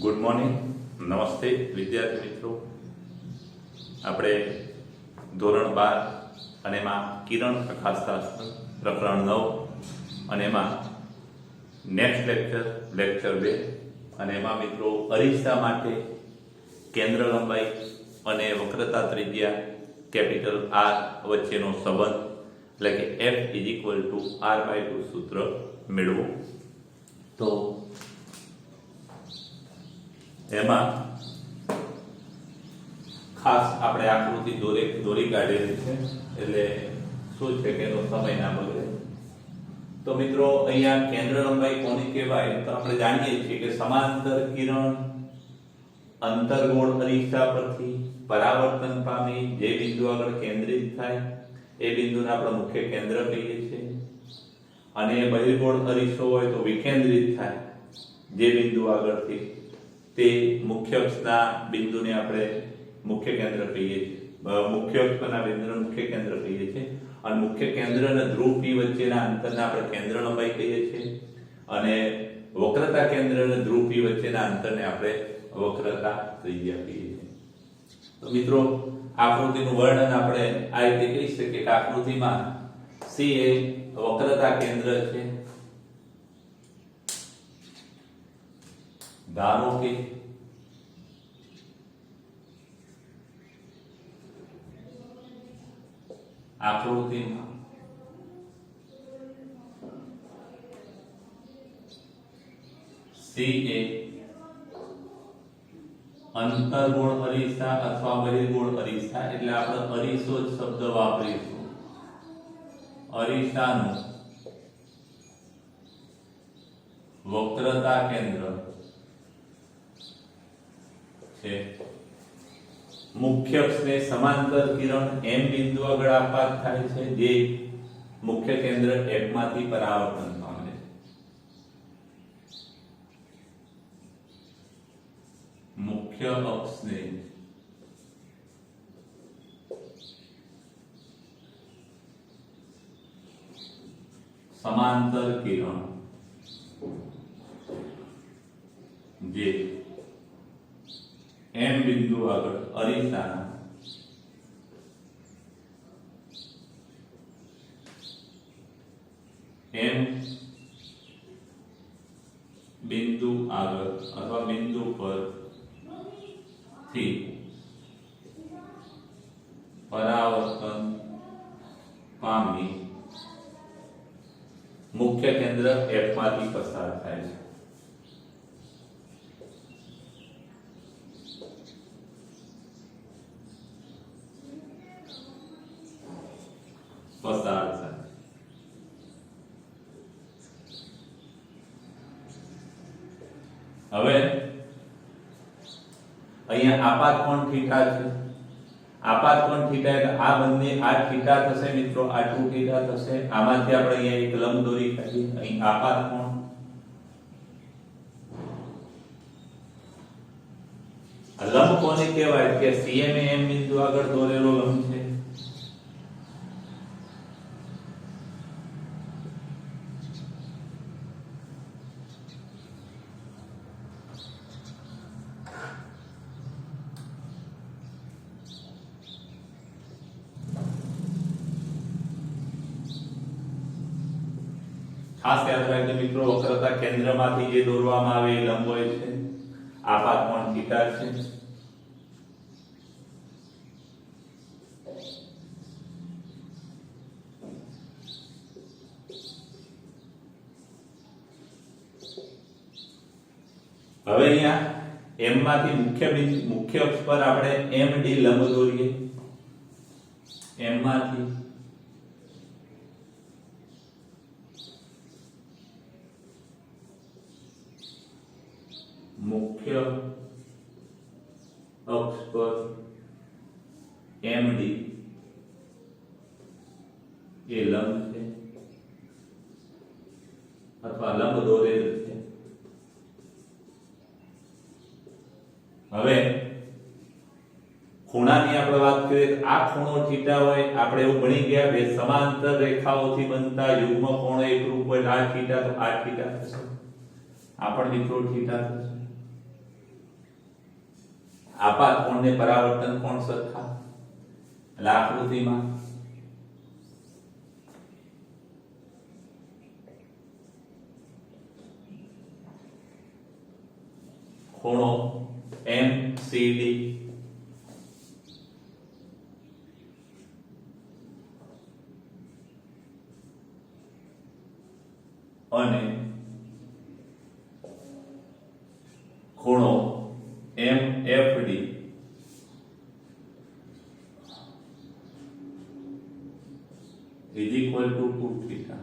Good morning, નમસ્તે વિદ્યાર્થી મિત્રો. આપણે ધોરણ 12 અને એમાં કિરણ પ્રકાશશાસ્ત્ર પ્રકરણ 9 અને એમાં નેક્સ્ટ લેક્ચર 2 અને એમાં મિત્રો અરીસા માટે કેન્દ્ર લંબાઈ અને વક્રતા ત્રિજ્યા કેપિટલ R વચ્ચેનો સંબંધ એટલે કે F=R/2 સૂત્ર મેળવો. તો એમાં ખાસ આપણે આકૃતિ દોરી કાઢેલી છે એટલે શું છે કે એનો સમય ના બગડે. તો મિત્રો અહીંયા કેન્દ્ર લંબાઈ કોની કહેવાય તો આપણે જાણીએ છીએ કે સમાંતર કિરણ અંતર્ગોળ અરીસા પરથી પરાવર્તન પામી જે બિંદુ આગળ કેન્દ્રિત થાય એ બિંદુને આપણે મુખ્ય કેન્દ્ર કહીએ છીએ, અને બહિર્ગોળ અરીસો હોય તો વિકેન્દ્રિત થાય જે બિંદુ આગળથી તે મુખ્ય અક્ષના બિંદુને આપણે મુખ્ય કેન્દ્ર કહીએ છીએ. મુખ્ય અક્ષના બિંદુને મુખ્ય કેન્દ્ર કહીએ છીએ અને મુખ્ય કેન્દ્ર અને ધ્રુવ P વચ્ચેના અંતરને આપણે કેન્દ્ર લંબાઈ કહીએ છીએ, અને વક્રતા કેન્દ્ર અને ધ્રુવ P વચ્ચેના અંતરને આપણે વક્રતા ત્રિજ્યા કહીએ છીએ. તો મિત્રો આકૃતિનું વર્ણન આપણે આ રીતે કહી શકીએ કે આકૃતિમાં C એ વક્રતા કેન્દ્ર છે. ધારો કે આકૃતિમાં C એ અંતર્ગોળ અરીસા અથવા બહિર્ગોળ અરીસા એટલે આપણે અરીસો જ શબ્દ વાપરીશું. અરીસાનું વક્રતા કેન્દ્ર છે. મુખ્ય અક્ષને સમાંતર કિરણ M બિંદુ આગળ આપાત થાય છે જે મુખ્ય કેન્દ્ર F માંથી પરાવર્તન પામે છે. મુખ્ય અક્ષને સમાંતર કિરણ જે M બિંદુ આગળ અરીસાના M બિંદુ આગળ અથવા બિંદુ પર થી પરાવર્તન પામી મુખ્ય કેન્દ્ર F માંથી પસાર થાય છે. હવે અહીંયા આપાત કોણ થીટા છે. આપાત કોણ થીટા એટલે આ બંને આ થીટા થશે મિત્રો, આ 2 થીટા થશે. આમાંથી આપણે અહીંયા એક લંબ દોરી કાઢીએ. અહીં આપાત કોણ લંબ કોને કહેવાય કે CM એ M બિંદુ આગળ દોરેલો લંબ છે. ખાસ યાદ રાખજો મિત્રો, વક્રતા કેન્દ્રમાંથી જે દોરવામાં આવે એ લંબ હોય છે. આપાત કોણ થીટા છે. હવે અહીંયા M માંથી મુખ્ય અક્ષ પર આપણે MD લંબ દોરીએ. M માંથી મુખ્ય અક્ષ પર MD એ લંબ છે અથવા લંબ દોરેલ છે. હવે ખૂણાની આપણે વાત કરીએ તો આ ખૂણો થીટા હોય, આપણે એવું ભણી ગયા બે સમાંતર રેખાઓથી બનતા યુગ્મ કોણો એકરૂપ હોય, આ થીટા તો આ થીટા થશે. આ પણ મિત્રો થીટા થશે. આપાત કોણ ને પરાવર્તન કોણ સરખા, એટલે આકૃતિમાં ખૂણો MCD અને ખૂણો MFD is equal to 2 theta.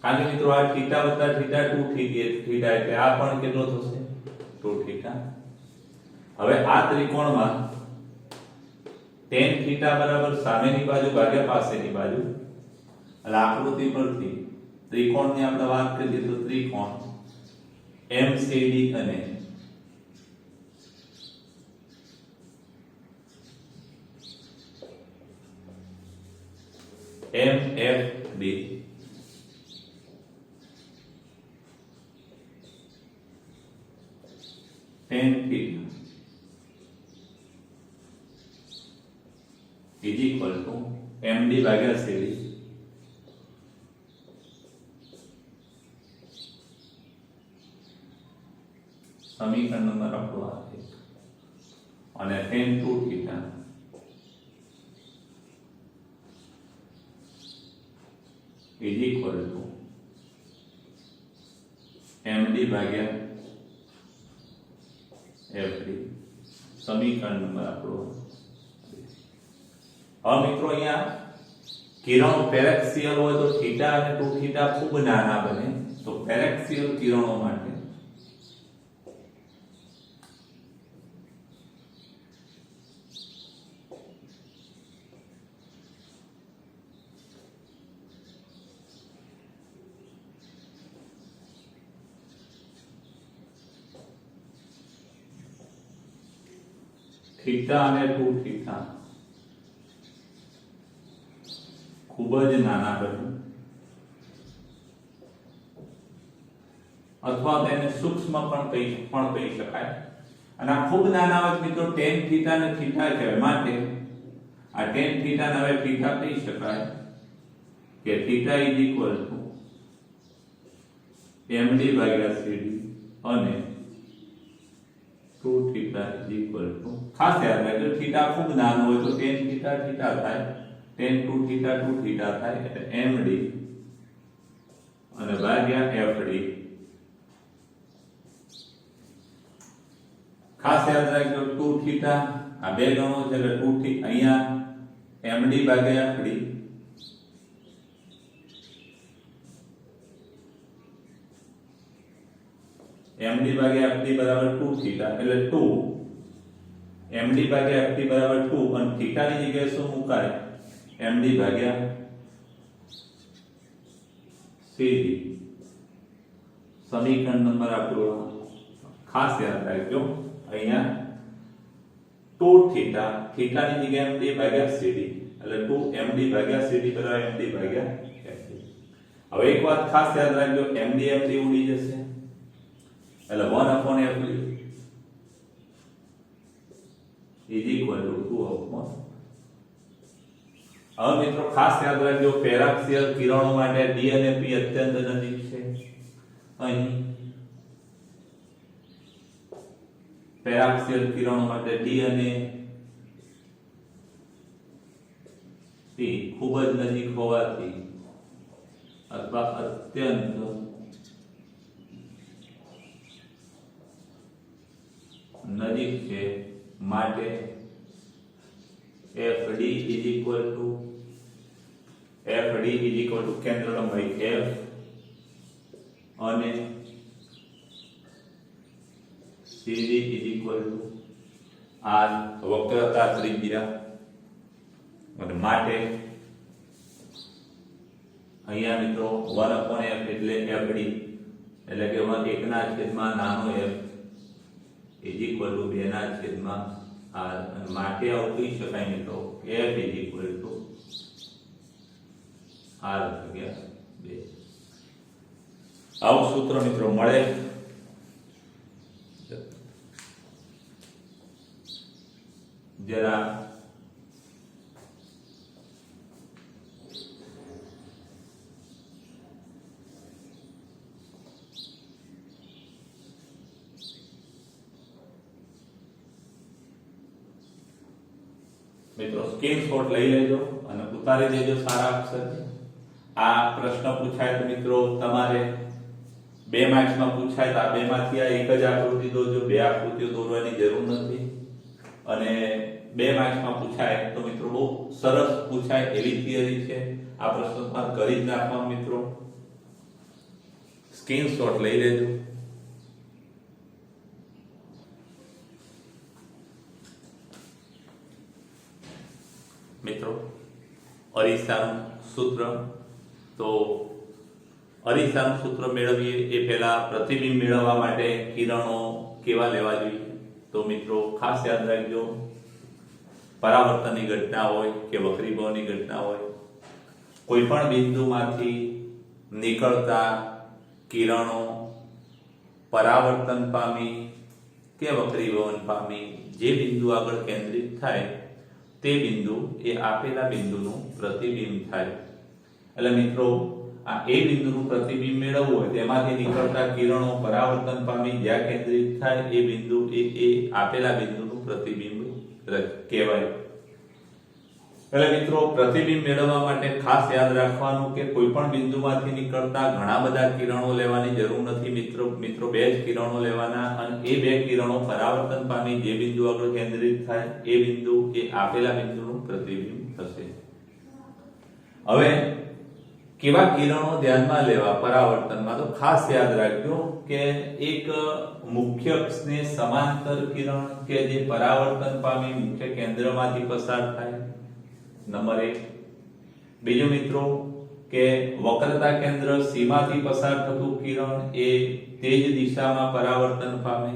કારણ કે મિત્રો આ થીટા વત્તા થીટા 2 થીટા એટલે આ પણ કેટલો થશે 2 થીટા. હવે આ ત્રિકોણમાં tan થીટા બરાબર સામેની બાજુ ભાગ્યા પાસેની બાજુ, એટલે આકૃતિ પરથી ત્રિકોણની આપણે વાત કરીએ તો ત્રિકોણ MCD અને MFD tan theta is equal to MD ભાગ્યા CD. સમીકરણ નંબર આપણો આ છે અને tan 2 theta is equal to MD ભાગ્યા FD. સમીકરણ નંબર આપણો. હવે મિત્રો અહીંયા કિરણો પેરેક્સિયલ હોય તો થીટા અને 2 થીટા ખૂબ નાના બને, તો પેરેક્સિયલ કિરણો માટે થીટા અને 2 થીટા ખૂબ જ નાના બને, અથવા તેને સૂક્ષ્મ પણ કહી શકાય. અને આ ખૂબ નાના હોય મિત્રો tan થીટા અને થીટા કહેવાય, માટે આ tan થીટા ને હવે થીટા કહી શકાય કે theta is equal two MD ભાગ્યા CD અને 2 થીટા ઇઝ ઇક્વલ ટુ, ખાસ યાદ રાખજો થીટા ખૂબ નાનો હોય તો tan થીટા થીટા થાય, tan 2 થીટા 2 થીટા થાય, એટલે MD અને ભાગ્યા FD. ખાસ યાદ રાખજો 2 થીટા આ બે ગણો છે એટલે 2 થીટા અહીંયા MD ભાગ્યા FD MD ભાગ્યા FD બરાબર 2 થીટા એટલે 2 MD ભાગ્યા FD બરાબર 2 અને થીટા ની જગ્યાએ શું મુકાય MD ભાગ્યા CD. સમીકરણ નંબર આપણો ખાસ યાદ રાખજો અહીંયા 2 થીટા થીટા ની જગ્યાએ MD ભાગ્યા CD એટલે 2 MD ભાગ્યા CD બરાબર MD ભાગ્યા FD. હવે એક વાત ખાસ યાદ રાખજો MD ઉડી જશે એટલે 1/FD is equal to 2/. હવે મિત્રો ખાસ યાદ રાખજો પેરાક્સિયલ કિરણો માટે D અને P અત્યંત નજીક છે. અહીં પેરાક્સિયલ કિરણો માટે D અને P ખૂબ જ નજીક હોવાથી અથવા અત્યંત નજીક છે માટે FD is equal to કેન્દ્ર લંબાઈ F અને CD is equal to R વક્રતા ત્રિજ્યા. અને માટે અહીંયા મિત્રો 1/F એટલે FD એટલે કે 1 ના છેદમાં નાનો f is equal to 2 ના છેદમાં r. અને માટે આવું કહી શકાય મિત્રો f is equal to r ભાગ્યા 2. આવું સૂત્ર મિત્રો મળે. જરા મિત્રો સ્ક્રીનશોટ લઈ લેજો અને ઉતારી દેજો સારા અક્ષરથી. આ પ્રશ્ન પૂછાય તો મિત્રો તમારે 2 માર્ક્સમાં પૂછાય તો આ બેમાંથી આ એક જ આકૃતિ દોરજો, 2 આકૃતિઓ દોરવાની જરૂર નથી. અને 2 માર્ક્સમાં પૂછાય તો મિત્રો બહુ સરસ પૂછાય એવી થિયરી છે. આ પ્રશ્ન તમારે કરી જ નાખવાનો મિત્રો. સ્ક્રીનશોટ લઈ લેજો. મિત્રો અરીસાનું સૂત્ર, તો અરીસાનું સૂત્ર મેળવીએ એ પહેલા પ્રતિબિંબ મેળવવા માટે કિરણો કેવા લેવા જોઈએ. તો મિત્રો ખાસ યાદ રાખજો, પરાવર્તનની ઘટના હોય કે વક્રીભવની ઘટના હોય, કોઈ પણ બિંદુમાંથી નીકળતા કિરણો પરાવર્તન પામી કે વક્રીભવન પામી જે બિંદુ આગળ કેન્દ્રિત થાય તે બિંદુ એ આપેલા બિંદુનું પ્રતિબિંબ થાય. એટલે મિત્રો આ એ બિંદુનું પ્રતિબિંબ મેળવવું હોય તેમાંથી નીકળતા કિરણો પરાવર્તન પામી જ્યાં કેન્દ્રિત થાય એ બિંદુ એ આપેલા બિંદુનું પ્રતિબિંબ કહેવાય. એટલે મિત્રો પ્રતિબિંબ મેળવવા માટે ખાસ યાદ રાખવાનું કે કોઈ પણ બિંદુમાંથી નીકળતા ઘણા બધા કિરણો લેવાની જરૂર નથી મિત્રો 2 જ કિરણો લેવાના અને એ 2 કિરણો પરાવર્તન પામી જે બિંદુ આગળ કેન્દ્રિત થાય એ બિંદુ એ આપેલા બિંદુનું પ્રતિબિંબ થશે. હવે કેવા કિરણો ધ્યાનમાં લેવા પરાવર્તનમાં, તો ખાસ યાદ રાખજો કે એક મુખ્ય અક્ષને સમાંતર કિરણ કે જે પરાવર્તન પામી મુખ્ય કેન્દ્રમાંથી પસાર થાય, નંબર 1. બીજું મિત્રો કે વક્રતા કેન્દ્ર સીમાથી પસાર થતું કિરણ એ તે જ દિશામાં પરાવર્તન પામે,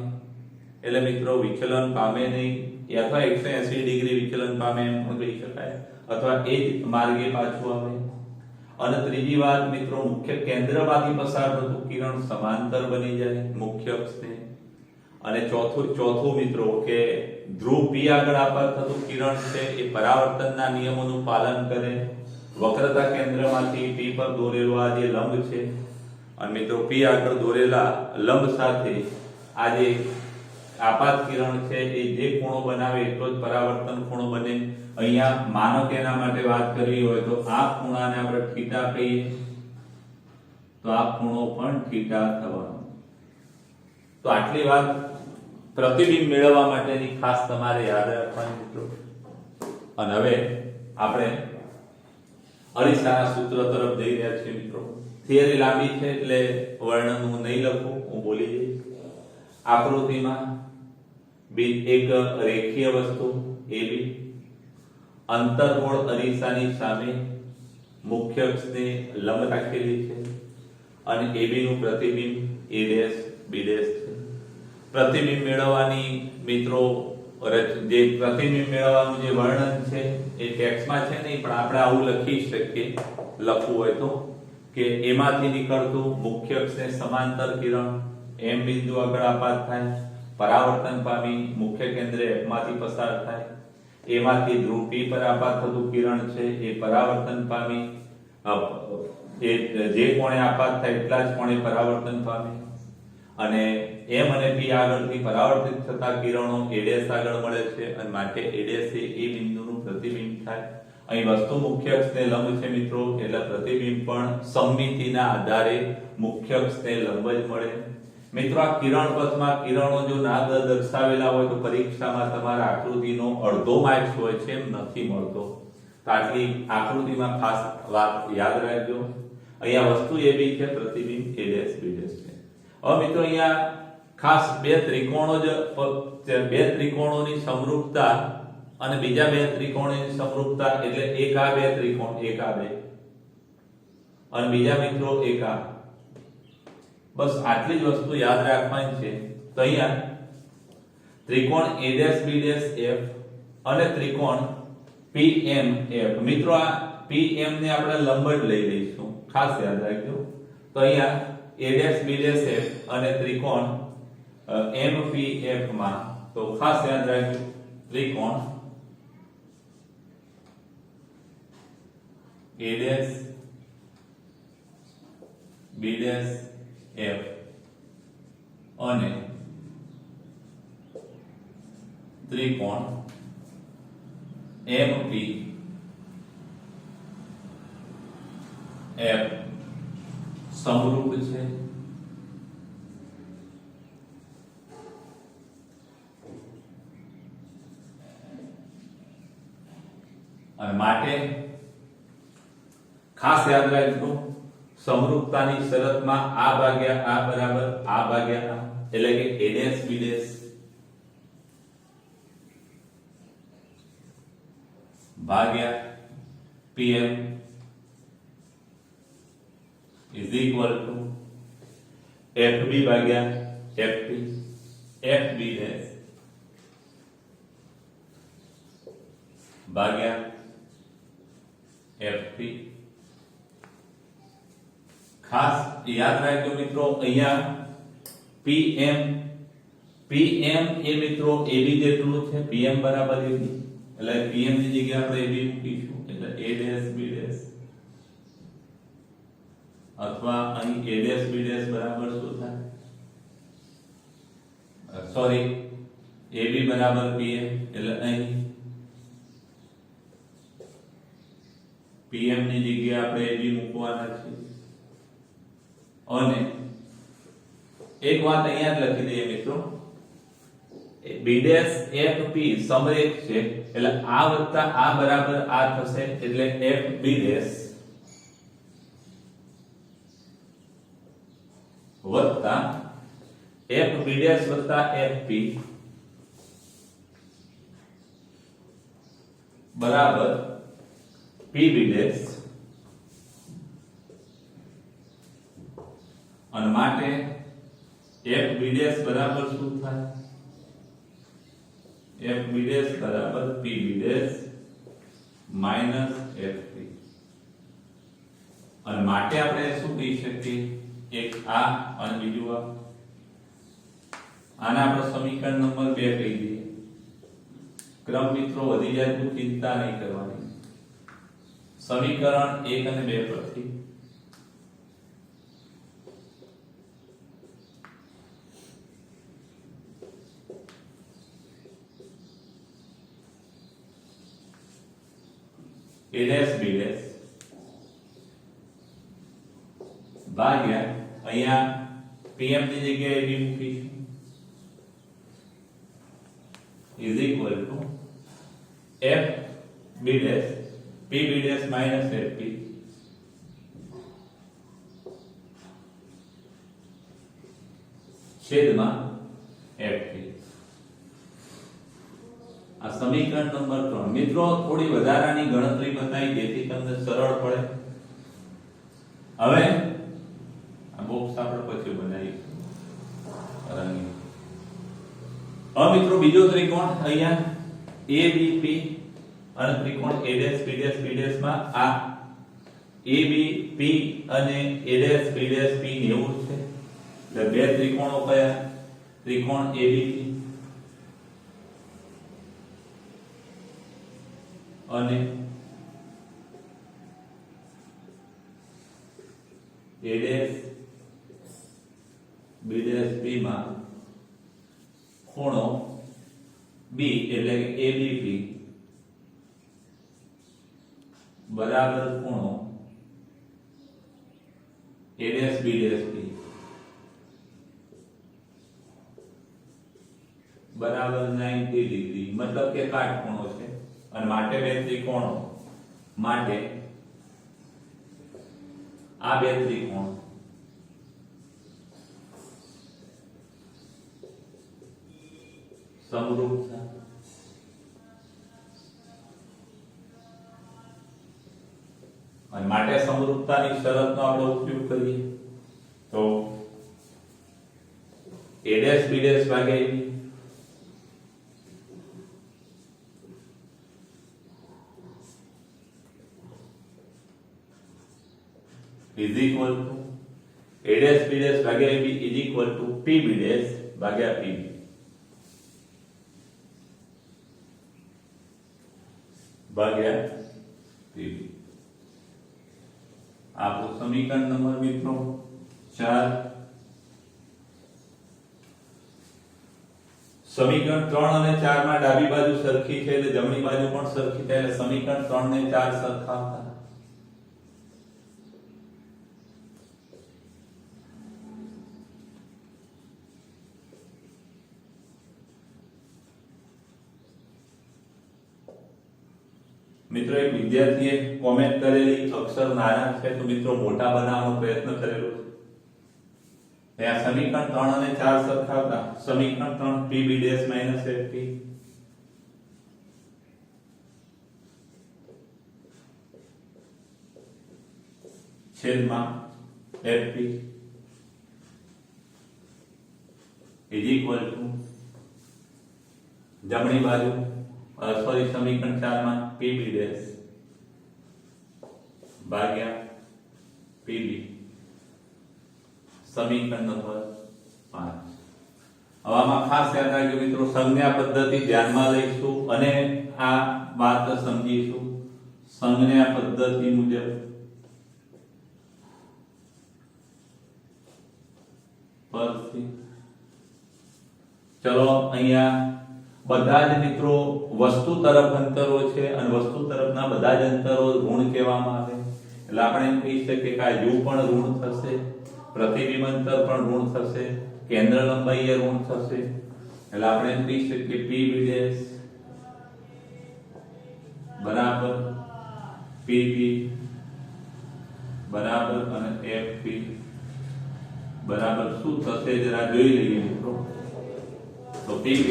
એટલે મિત્રો વિચલન પામે નહીં, અથવા 180 ડિગ્રી વિચલન પામે એમ કહી શકાય, અથવા એ જ માર્ગે પાછું આવે. અને ત્રીજી વાત મિત્રો મુખ્ય કેન્દ્રમાંથી પસાર થતું કિરણ સમાંતર બની જાય મુખ્ય અક્ષને. અને ચોથું મિત્રો કે ધ્રુવ P આગળ આપાત થતું કિરણ છે એ પરાવર્તનના નિયમોનું પાલન કરે. વક્રતા કેન્દ્રમાંથી P પર દોરેલો આ જે લંબ છે અને મિત્રો P આગળ દોરેલા લંબ સાથે આ જે આપાત કિરણ છે એ જે ખૂણો બનાવે એટલો જ પરાવર્તન ખૂણો બને. અહીંયા માનો કે એના માટે વાત કરવી હોય તો આ ખૂણાને આપણે થીટા કહીએ તો આ ખૂણો પણ થીટા થવાનો. તો આટલી વાત પ્રતિબિંબ મેળવવા માટેની ખાસ તમારે યાદ રાખવાની મિત્રો. અને હવે આપણે અરીસાના સૂત્ર તરફ જઈ રહ્યા છીએ મિત્રો. થિયરી લાંબી છે એટલે વર્ણન હું નહીં લખું, હું બોલી જઈશ. આકૃતિમાં એક રેખીય વસ્તુ AB, અંતર્ગોળ અરીસાની સામે મુખ્ય અક્ષને લંબ રાખેલી છે અને AB નું પ્રતિબિંબ A', B' છે. પ્રતિબિંબ મેળવવાની મિત્રો જે પ્રતિબિંબ મેળવવાનું જે વર્ણન છે એ ટેક્સ્ટમાં છે નહીં, પણ આપણે આવું લખી શકીએ લખવું હોય તો કે એમાંથી નીકળતું મુખ્ય અક્ષને સમાંતર કિરણ M બિંદુ આગળ આપાત થાય, પરાવર્તન પામી મુખ્ય કેન્દ્રે F માંથી પસાર થાય, એમાંથી ધ્રુવ P પર આપાત થતું કિરણ છે એ પરાવર્તન પામી જે કોણે આપાત થાય એટલા જ કોણે પરાવર્તન પામે. અને M અને P આગળથી પરાવર્તિત થતા કિરણો A' આગળ મળે છે અને માટે A' એ બિંદુનું પ્રતિબિંબ થાય. અહીં વસ્તુ મુખ્ય અક્ષને લંબ છે મિત્રો, એટલે પ્રતિબિંબ પણ સમમિતિના આધારે મુખ્ય અક્ષને લંબ જ મળે. મિત્રો આ કિરણ પથમાં કિરણો જો ના દર્શાવેલા હોય તો પરીક્ષામાં તમારા આકૃતિનો અડધો માર્ક્સ હોય છે, એમ નથી મળતો. તો આટલી આકૃતિમાં ખાસ વાત યાદ રાખજો. અહીંયા વસ્તુ AB છે, પ્રતિબિંબ A', B' છે. હવે મિત્રો અહીંયા ખાસ બે ત્રિકોણોની સમરૂપતા અને બીજા 2 ત્રિકોણોની સમરૂપતા, એટલે એક આ 2 ત્રિકોણ, એક આ 2 અને બીજા મિત્રો એક આ. બસ આટલી જ વસ્તુ યાદ રાખવાની છે. તો અહીંયા ત્રિકોણ A', B', F અને ત્રિકોણ PMF. મિત્રો આ PM ને આપણે લંબ જ લઈ લઈશું, ખાસ યાદ રાખજો. તો અહીંયા A', B', F અને ત્રિકોણ MPF માં તો ખાસ યાદ રાખજો ત્રિકોણ a dash b dash f અને ત્રિકોણ MP F સમરૂપ છે અને માટે ખાસ યાદ રાખજો સમરૂપતાની શરતમાં આ ભાગ્યા આ બરાબર આ ભાગ્યા આ એટલે કે a dash b dash ભાગ્યા pm is equal to fb ભાગ્યા fp fb dash ભાગ્યા fp ખાસ યાદ રાખજો મિત્રો અહીંયા pm એ મિત્રો ab જેટલું છે pm બરાબર ab એટલે pm ની જગ્યાએ આપણે ab મૂકીશું એટલે a dash b dash અથવા અહીં a dash b dash બરાબર શું થાય સોરી ab બરાબર pm એટલે અહીં pm ની જગ્યાએ આપણે ab મૂકવાના છે અને એક વાત અહીંયા જ લખી દઈએ મિત્રો b dash fp સમરેખ છે એટલે આ વત્તા આ બરાબર આ થશે એટલે fb dash વત્તા fb dash વત્તા fp બરાબર pb dash અને માટે fb dash બરાબર શું થાય fb dash બરાબર pb dash માઈનસ fp અને માટે આપણે શું કહી શકીએ એક આ અને બીજું આ આને આપણે સમીકરણ નંબર 2 કહી દઈએ ક્રમ મિત્રો વધી જાય તો ચિંતા નહીં કરવાની સમીકરણ 1 અને 2 પરથી a dash b dash ભાગ્યા અહીંયા pm ની જગ્યાએ b મૂકીશું is equal to f b dash p b dash minus fp છેદમાં fp આ સમીકરણ નંબર 3 મિત્રો થોડી વધારાની ગણતરી બતાવી જેથી તમને સરળ પડે હવે આ બોક્સ આપણે પછી બનાવીશું રંગીન હવે મિત્રો બીજો ત્રિકોણ અહીંયા ABP અને ત્રિકોણ A dash B dash B dash માં આ ABP અને A dash B dash P 90 છે એટલે બે ત્રિકોણો કયા ત્રિકોણ ABP અને A dash B dash P માં ખૂણો B એટલે કે ABP બરાબર ખૂણો A dash B dash P બરાબર 90 ડિગ્રી મતલબ કે કાટખૂણો છે અને માટે બે ત્રિકોણો માટે આ બે ત્રિકોણ સમરૂપતા અને માટે સમરૂપતાની શરતનો આપણે ઉપયોગ કરીએ તો a dash b dash ભાગ્યા ab is equal to a dash b dash ભાગ્યા ab is equal to pb dash ભાગ્યા pb ભાગ્યા pb આપણું સમીકરણ નંબર મિત્રો 4. સમીકરણ 3 અને 4 માં ડાબી બાજુ સરખી છે એટલે જમણી બાજુ પણ સરખી થાય એટલે સમીકરણ 3 ને 4 સરખાવતા મિત્રો એક વિદ્યાર્થીએ કોમેન્ટ કરેલી અક્ષર નાના છે તો મિત્રો મોટા બનાવવાનો પ્રયત્ન કરેલો છે આ સમીકરણ 3 અને 4 સરખાવતા સમીકરણ 3 pb - fp છેદમાં fp ઇઝ ઇક્વલ ટુ જમણી બાજુ સોરી સમીકરણ 4 માં pb ભાગ્યા pb સમીકરણ નંબર 5. હવે આમાં ખાસ યાદ રાખજો મિત્રો સંજ્ઞા પદ્ધતિ ધ્યાનમાં લઈશું અને આ વાત સમજીશું સંજ્ઞા પદ્ધતિ મુજબ પરથી ચલો અહીંયા બધા જ મિત્રો વસ્તુ તરફ અંતરો છે અને વસ્તુ તરફના બધા જ અંતરો ઋણ કહેવામાં આવે એટલે આપણે એમ કહી શકીએ કે આ u પણ ઋણ થશે પ્રતિબિંબ અંતર પણ ઋણ થશે કેન્દ્ર લંબાઈ એ ઋણ થશે એટલે આપણે એમ કહી શકીએ pb બરાબર pb બરાબર અને fp બરાબર શું થશે જરા જોઈ લઈએ મિત્રો તો pb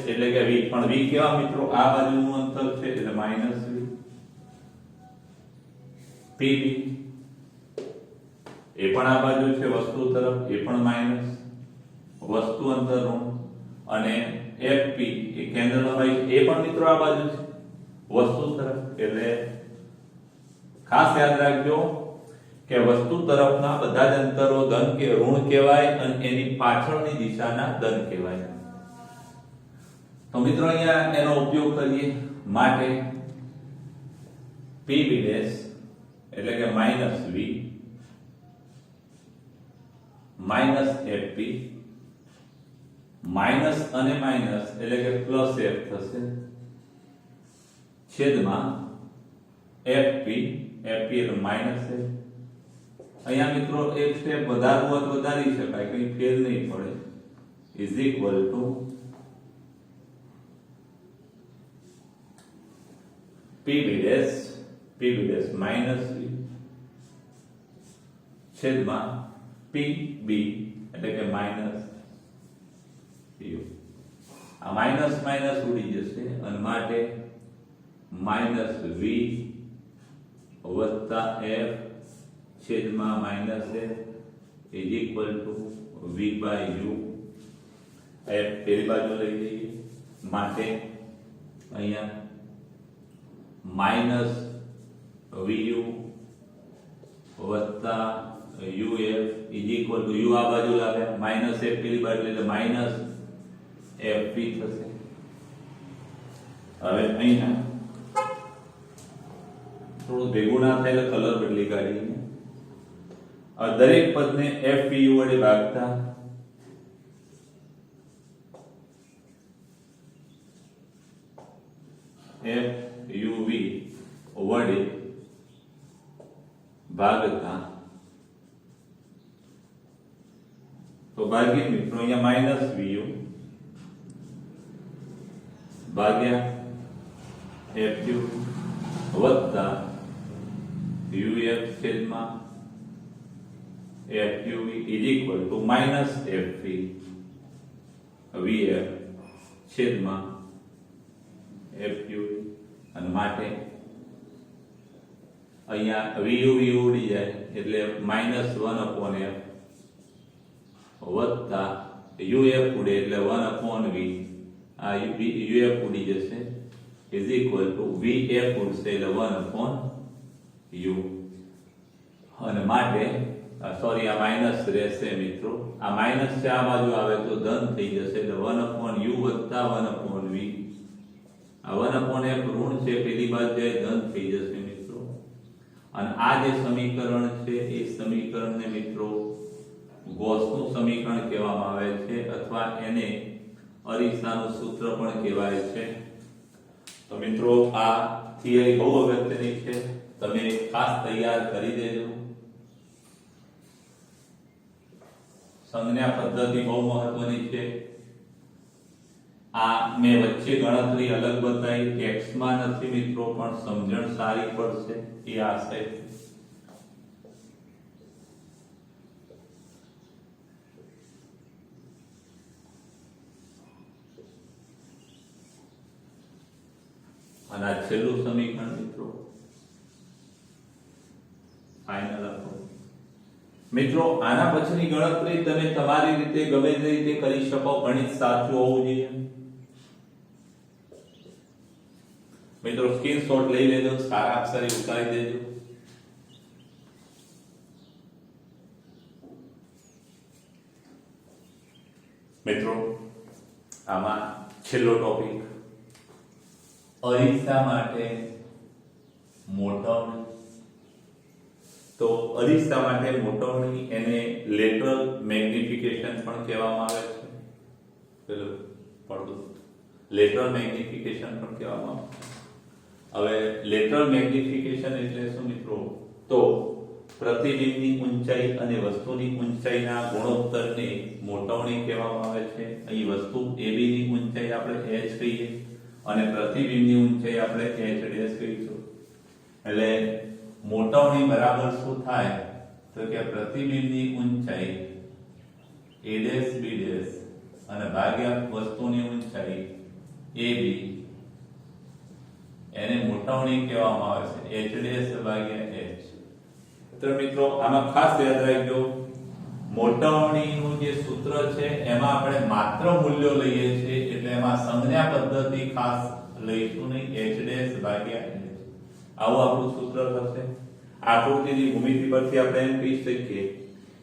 એટલે કે v પણ v કેવા મિત્રો આ બાજુનું અંતર છે એટલે -v pb એ પણ આ બાજુ છે વસ્તુ તરફ એ પણ માઈનસ વસ્તુ અંતર ઋણ અને fp એ કેન્દ્ર લંબાઈ એ પણ મિત્રો આ બાજુ છે વસ્તુ તરફ એટલે ખાસ યાદ રાખજો કે વસ્તુ તરફના બધા જ અંતરો ધન કે ઋણ કહેવાય અને એની પાછળની દિશાના ધન કહેવાય તો મિત્રો અહીંયા એનો ઉપયોગ કરીએ માટે pb એટલે કે -v -fp માઈનસ અને માઈનસ એટલે કે પ્લસ f થશે છેદમાં fp એટલે માઈનસ f અહીંયા મિત્રો એક સ્ટેપ વધારવું હોય તો વધારી શકાય કઈ ફેર નહીં પડે is equal to pb minus v છેદમાં pb એટલે કે માઈનસ u આ માઈનસ માઈનસ ઉડી જશે અને માટે માઈનસ v વત્તા f છેદમાં માઈનસ f is equal to v by u f પેલી બાજુ લઈ જઈએ માટે અહીંયા માઈનસ vu વત્તા uf is equal to u આ બાજુ લાવે માઈનસ f પેલી બાજુ એટલે માઈનસ fp થશે હવે અહીંયા થોડું ભેગું ના થાય એટલે કલર બદલી કાઢીએ હવે દરેક પદને fpu વડે ભાગતા fuv વડે ભાગતા તો ભાગ્ય મિત્રો અહીંયા માઈનસ vu ભાગ્યા fu વત્તા uf છેદમાં fuv is equal two minus fp vf છેદમાં fuv અને માટે અહીંયા vu ઉડી જાય એટલે -1/f વત્તા uf ઉડે એટલે 1/v આ uf ઉડી જશે ઇઝ ઇક્વલ ટુ vf ઉડશે એટલે 1/u અને માટે સોરી આ માઈનસ રહેશે મિત્રો આ માઈનસ છે આ બાજુ આવે તો ધન થઈ જશે એટલે 1/u વત્તા 1/v આ 1/f ઋણ છે પેલી બાજુ જાય ધન થઈ જશે મિત્રો અને આ જે સમીકરણ છે એ સમીકરણને મિત્રો ગૌસનું સમીકરણ કહેવામાં આવે છે અથવા એને અરીસાનું સૂત્ર પણ કહેવાય છે. તો મિત્રો આ થિયરી બહુ અગત્યની છે, તમે ખાસ તૈયાર કરી દેજો. સંજ્ઞા પદ્ધતિ બહુ મહત્વની છે. આ મેં વચ્ચે ગણતરી અલગ બતાવી, x માં નથી મિત્રો, પણ સમજણ સારી પડશે એ આશય. અને આ છેલ્લું સમીકરણ મિત્રો ફાઇનલ આપો. મિત્રો આના પછીની ગણતરી તમે તમારી રીતે ગમે તે રીતે કરી શકો, ગણિત સાચું હોવું જોઈએ. મિત્રો સ્ક્રીનશોટ લઈ લેજો, સારા અક્ષરે ઉતારી દેજો. મિત્રો આમાં છેલ્લો ટોપિક અરીસા માટે મોટવણી. તો અરીસા માટે મોટવણી એને લેટરલ મેગ્નિફિકેશન પણ કહેવામાં આવે છે. પેલું પડતું લેટરલ મેગ્નિફિકેશન પણ કહેવામાં આવે છે. હવે લેટરલ મેગ્નિફિકેશન એટલે શું મિત્રો? તો પ્રતિબિંબની ઊંચાઈ અને વસ્તુની ઊંચાઈના ગુણોત્તરને મોટવણી કહેવામાં આવે છે. અહીં વસ્તુ AB ની ઊંચાઈ આપણે h કહીએ અને પ્રતિબિંબની ઊંચાઈ આપણે h ડેશ કહીશું. એટલે મોટવણી બરાબર શું થાય? તો કે પ્રતિબિંબની ઊંચાઈ a ડેશ b ડેશ અને ભાગ્યા વસ્તુની ઊંચાઈ AB, એને મોટવણી કહેવામાં આવે છે, h ડેશ ભાગ્યા h. તો મિત્રો આમાં ખાસ યાદ રાખજો, મોટવણીનું જે સૂત્ર છે એમાં આપણે માત્ર મૂલ્યો લઈએ છીએ, એટલે એમાં સંજ્ઞા પદ્ધતિ ખાસ લઈશું નહીં, h ડેશ ભાગ્યા h. આવું આપણું સૂત્ર થશે. આકૃતિની ભૂમિતિ પરથી આપણે એમ કહી શકીએ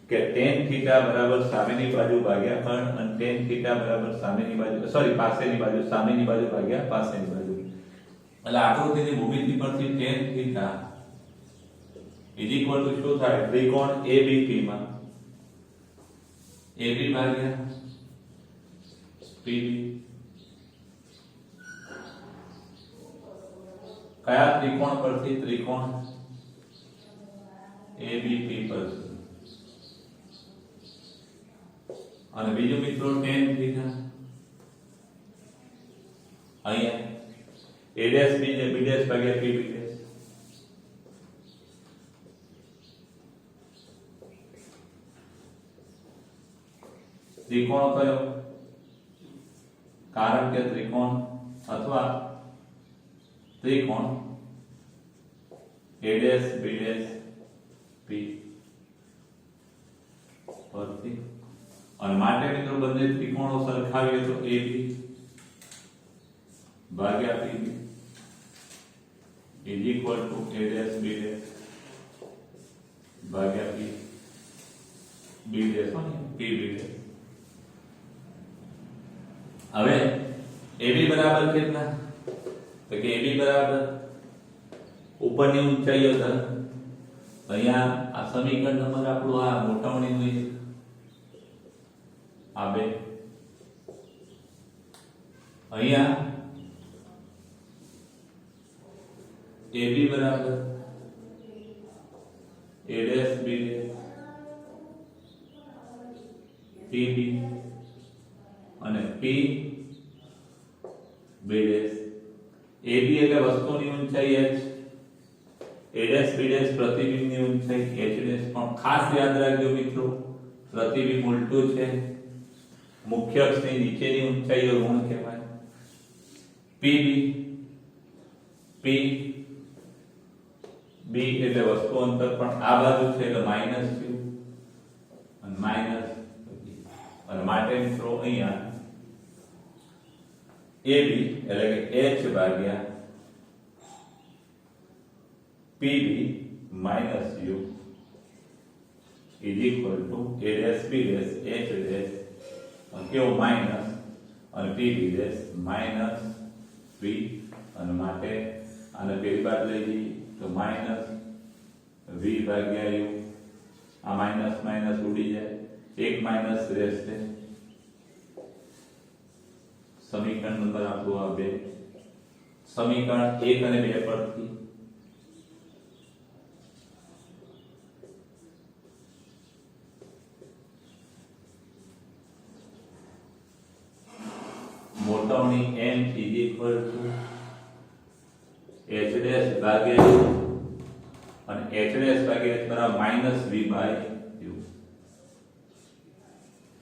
કે tan θ બરાબર સામેની બાજુ ભાગ્યા કર્ણ અને tan θ બરાબર સામેની બાજુ પાસેની બાજુ, સામેની બાજુ ભાગ્યા પાસેની બાજુ. એટલે આકૃતિની ભૂમિતિ પરથી tan θ શું થાય? ત્રિકોણ ABP માં AB ભાગ્યા PB. કયા ત્રિકોણ પરથી? ત્રિકોણ ABP પરથી. અને બીજું મિત્રો tan θ અહીંયા A ડેશ B ડેશ ભાગ્યા PB ડેશ. ત્રિકોણ કયો? કારણ કે ત્રિકોણ અથવા ત્રિકોણ A dash B dash P પરથી. અને માટે મિત્રો બંને ત્રિકોણો સરખાવીએ તો AB ભાગ્યા PB is equal to A dash B dash ભાગ્યા P B dash PB dash. હવે AB બરાબર કેટલા? તો કે AB બરાબર ઉપરની ઊંચાઈઓ ધન. અહીંયા આ સમીકરણ નંબર આપણું આ મોટવણીનું આ બે. અહીંયા AB બરાબર A dash B dash PB અને P B ડેશ. AB એટલે વસ્તુની ઊંચાઈ h, A dash B dash પ્રતિબિંબની ઊંચાઈ h ડેશ. પણ ખાસ યાદ રાખજો મિત્રો, પ્રતિબિંબ ઉલટું છે, મુખ્ય અક્ષની નીચેની ઊંચાઈ ઋણ કહેવાય. PB P B એટલે વસ્તુ અંતર, પણ આ બાજુ છે એટલે માઈનસ q અને માઈનસ. અને માટે મિત્રો અહીંયા AB એટલે કે h ભાગ્યા PB minus u is equal to A dash B dash h dash કેવો માઈનસ અને PB dash માઈનસ P અને માટે આને પેલી બાજુ લઈ જઈએ તો માઈનસ v ભાગ્યા u, આ માઇનસ માઇનસ ઉડી જાય, 1 માઇનસ રહેશે. સમીકરણ નંબર આપણું આ 2. સમીકરણ 1 અને 2 પરથી મોટવણી m is equal to h dash ભાગ્યા u અને h dash ભાગ્યા h બરાબર માઈનસ v બાય u.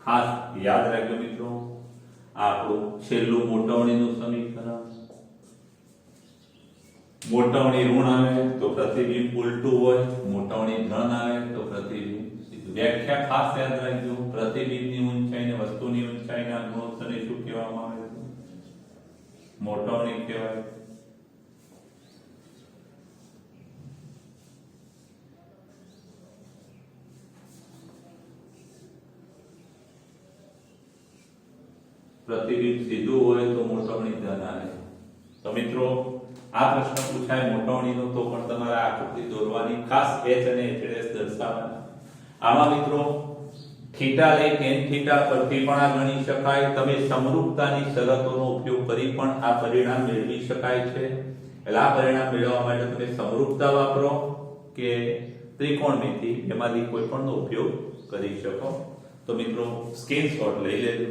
ખાસ યાદ રાખજો મિત્રો, આપણું છેલ્લું મોટવણીનું સમીકરણ. મોટવણી ઋણ આવે તો પ્રતિબિંબ ઉલટું હોય, મોટવણી ધન આવે તો પ્રતિબિંબ સીધું. વ્યાખ્યા ખાસ યાદ રાખજો, પ્રતિબિંબની ઊંચાઈને વસ્તુની ઊંચાઈના ગુણોત્તરને શું કહેવામાં આવે છે? મોટવણી કહેવાય. પ્રતિબિંબ સીધું હોય તો મોટવણી ધન આવે. તો મિત્રો આ પ્રશ્ન પૂછાય મોટવણીનો તો પણ તમારે આકૃતિ દોરવાની, ખાસ h અને h' દર્શાવવાના. આમાં મિત્રો થીટા લઈ tan થીટા પરથી પણ આ ગણી શકાય. તમે સમરૂપતાની શરતોનો ઉપયોગ કરી પણ આ પરિણામ મેળવી શકાય છે. એટલે આ પરિણામ મેળવવા માટે તમે સમરૂપતા વાપરો કે ત્રિકોણમિતિ, એમાંથી કોઈ પણનો ઉપયોગ કરી શકો. તો મિત્રો સ્ક્રીનશોટ લઈ લેજો.